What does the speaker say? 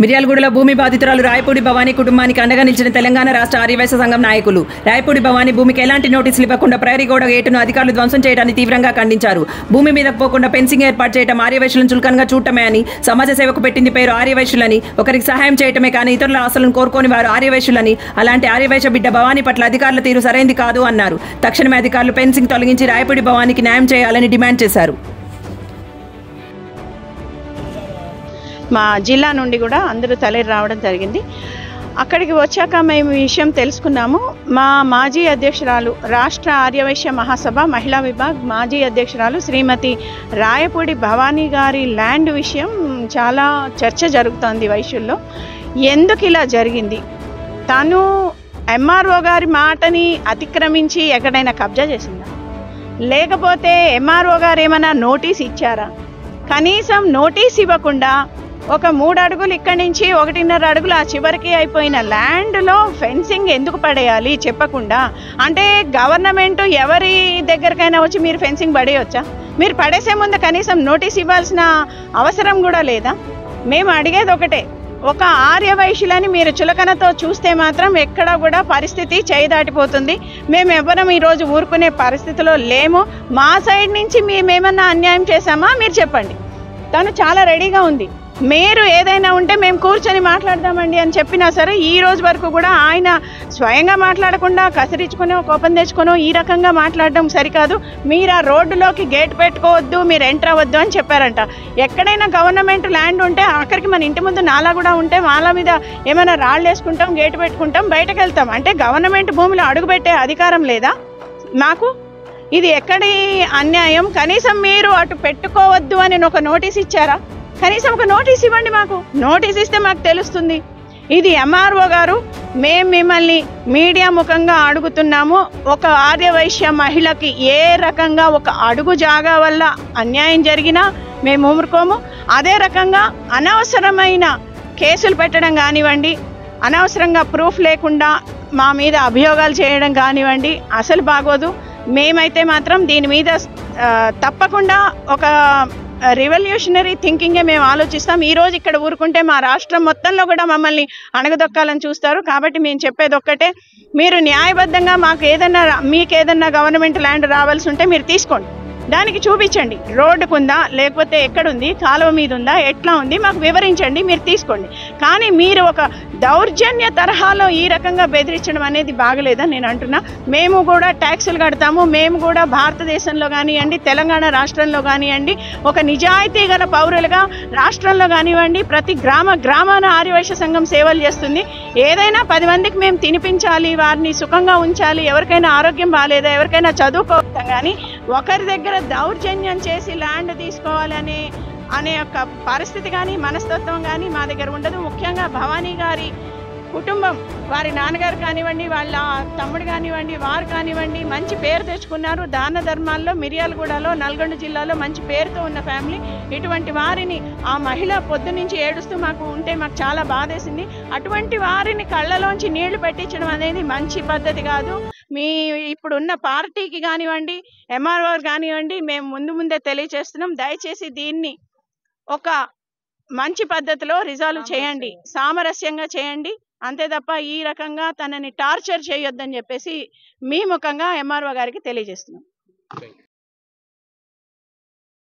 మిర్యాలగూడలో భూమి బాధితురాలు రాయపూడి భవానీ కుటుంబానికి అండగా నిలిచిన తెలంగాణ రాష్ట్ర ఆర్యవైశ్య సంఘం నాయకులు రాయపూడి భవానీ భూమికి ఎలాంటి నోటీసులు ఇవ్వకుండా ప్రహరీగోడ గేటును అధికారులు ధ్వంసం చేయడాన్ని తీవ్రంగా ఖండించారు. భూమి మీదకు పోకుండా ఫెన్సింగ్ ఏర్పాటు చేయడం ఆర్యవైశ్యులను చులకనగా చూడటమే అని, సమాజ సేవకు పెట్టింది పేరు ఆర్యవైశ్యులని, ఒకరికి సహాయం చేయటమే కానీ ఇతరుల ఆశలను కోరుకోని వారు ఆర్యవైశ్యులని, అలాంటి ఆర్యవైశ్య బిడ్డ భవానీ పట్ల అధికారుల తీరు సరైంది కాదు అన్నారు. తక్షణమే అధికారులు ఫెన్సింగ్ తొలగించి రాయపూడి భవానీకి న్యాయం చేయాలని డిమాండ్ చేశారు. మా జిల్లా నుండి కూడా అందరూ తలేరు రావడం జరిగింది. అక్కడికి వచ్చాక మేము ఈ విషయం తెలుసుకున్నాము. మా మాజీ అధ్యక్షురాలు, రాష్ట్ర ఆర్యవైశ్య మహాసభ మహిళా విభాగ్ మాజీ అధ్యక్షురాలు శ్రీమతి రాయపూడి భవానీ గారి ల్యాండ్ విషయం చాలా చర్చ జరుగుతోంది వైశ్యుల్లో. ఎందుకు ఇలా జరిగింది? తను ఎంఆర్ఓ గారి మాటని అతిక్రమించి ఎక్కడైనా కబ్జా చేసిందా, లేకపోతే ఎంఆర్ఓ గారు ఏమైనా నోటీస్ ఇచ్చారా? కనీసం నోటీస్ ఇవ్వకుండా ఒక 3 అడుగులు ఇక్కడి నుంచి 1.5 అడుగులు ఆ చివరికి అయిపోయిన ల్యాండ్లో ఫెన్సింగ్ ఎందుకు పడేయాలి చెప్పకుండా? అంటే గవర్నమెంట్ ఎవరి దగ్గరకైనా వచ్చి మీరు ఫెన్సింగ్ పడేయొచ్చా? మీరు పడేసే ముందు కనీసం నోటీస్ ఇవ్వాల్సిన అవసరం కూడా లేదా? మేము అడిగేది ఒకటే, ఒక ఆర్యవైశ్యులని మీరు చులకనతో చూస్తే మాత్రం ఎక్కడ కూడా పరిస్థితి చేయి దాటిపోతుంది. మేము ఎవరం ఈరోజు ఊరుకునే పరిస్థితిలో లేము. మా సైడ్ నుంచి మేమేమన్నా అన్యాయం చేశామా మీరు చెప్పండి. తను చాలా రెడీగా ఉంది. మీరు ఏదైనా ఉంటే మేము కూర్చొని మాట్లాడదామండి అని చెప్పినా సరే ఈ రోజు వరకు కూడా ఆయన స్వయంగా మాట్లాడకుండా కసిరించుకునో కోపం తెచ్చుకునో ఈ రకంగా మాట్లాడడం సరికాదు. మీరు ఆ రోడ్డులోకి గేట్ పెట్టుకోవద్దు, మీరు ఎంటర్ అవ్వద్దు అని చెప్పారంట. ఎక్కడైనా గవర్నమెంట్ ల్యాండ్ ఉంటే అక్కడికి మన ఇంటి ముందు నాలా కూడా ఉంటే నాలా మీద ఏమైనా రాళ్ళు వేసుకుంటాం, గేటు పెట్టుకుంటాం, బయటకు వెళ్తాం. అంటే గవర్నమెంట్ భూమిలో అడుగుపెట్టే అధికారం లేదా మాకు? ఇది ఎక్కడి అన్యాయం? కనీసం మీరు అటు పెట్టుకోవద్దు అని ఒక నోటీస్ ఇచ్చారా? కనీసం ఒక నోటీస్ ఇవ్వండి. మాకు నోటీస్ ఇస్తే మాకు తెలుస్తుంది. ఇది ఎంఆర్ఓ గారు, మేము మిమ్మల్ని మీడియా ముఖంగా అడుగుతున్నాము. ఒక ఆర్యవైశ్య మహిళకి ఏ రకంగా ఒక అడుగు జాగా వల్ల అన్యాయం జరిగినా మేము ఊరుకోము. అదే రకంగా అనవసరమైన కేసులు పెట్టడం కానివ్వండి, అనవసరంగా ప్రూఫ్ లేకుండా మా మీద అభియోగాలు చేయడం కానివ్వండి, అసలు బాగోదు. మేమైతే మాత్రం దీని మీద తప్పకుండా ఒక రివల్యూషనరీ థింకింగే మేము ఆలోచిస్తాం. ఈరోజు ఇక్కడ ఊరుకుంటే మా రాష్ట్రం మొత్తంలో కూడా మమ్మల్ని అణగదొక్కాలని చూస్తారు. కాబట్టి మేము చెప్పేది ఒక్కటే, మీరు న్యాయబద్ధంగా మీకు ఏదన్నా గవర్నమెంట్ ల్యాండ్ రావాల్సి ఉంటే మీరు తీసుకోండి, దానికి చూపించండి. రోడ్డుకుందా, లేకపోతే ఎక్కడుంది, కాలువ మీద ఉందా, ఎట్లా ఉంది మాకు వివరించండి, మీరు తీసుకోండి. కానీ మీరు ఒక దౌర్జన్య తరహాలో ఈ రకంగా బెదిరించడం అనేది బాగలేదని నేను అంటున్నా. మేము కూడా ట్యాక్సులు కడతాము, మేము కూడా భారతదేశంలో కానివ్వండి, తెలంగాణ రాష్ట్రంలో కానివ్వండి, ఒక నిజాయితీ గల పౌరులుగా రాష్ట్రంలో కానివ్వండి, ప్రతి గ్రామాన ఆర్యవైశ్య సంఘం సేవలు చేస్తుంది. ఏదైనా 10 మందికి మేము తినిపించాలి, వారిని సుఖంగా ఉంచాలి, ఎవరికైనా ఆరోగ్యం బాగాలేదా, ఎవరికైనా చదువుకోవటం కానీ ఒకరి దగ్గర దౌర్జన్యం చేసి ల్యాండ్ తీసుకోవాలనే ఒక పరిస్థితి కానీ మనస్తత్వం కానీ మా దగ్గర ఉండదు. ముఖ్యంగా భవానీ గారి కుటుంబం, వారి నాన్నగారు కానివ్వండి, వాళ్ళ తమ్ముడు కానివ్వండి, వారు కానివ్వండి మంచి పేరు తెచ్చుకున్నారు. దాన ధర్మాల్లో మిర్యాలగూడలో, నల్గొండ జిల్లాలో మంచి పేరుతో ఉన్న ఫ్యామిలీ. ఇటువంటి వారిని ఆ మహిళ పొద్దు నుంచి ఏడుస్తూ మాకు ఉంటే మాకు చాలా బాధేసింది. అటువంటి వారిని కళ్ళలోంచి నీళ్లు పెట్టించడం అనేది మంచి పద్ధతి కాదు. ఇప్పుడున్న పార్టీకి కానివ్వండి, ఎంఆర్ఓ కానివ్వండి, మేము ముందే తెలియజేస్తున్నాం. దయచేసి దీన్ని ఒక మంచి పద్ధతిలో రిజాల్వ్ చేయండి, సామరస్యంగా చేయండి. అంతే తప్ప ఈ రకంగా తనని టార్చర్ చేయొద్దని చెప్పేసి మీ ముఖంగా ఎంఆర్ఓ గారికి తెలియజేస్తున్నాం.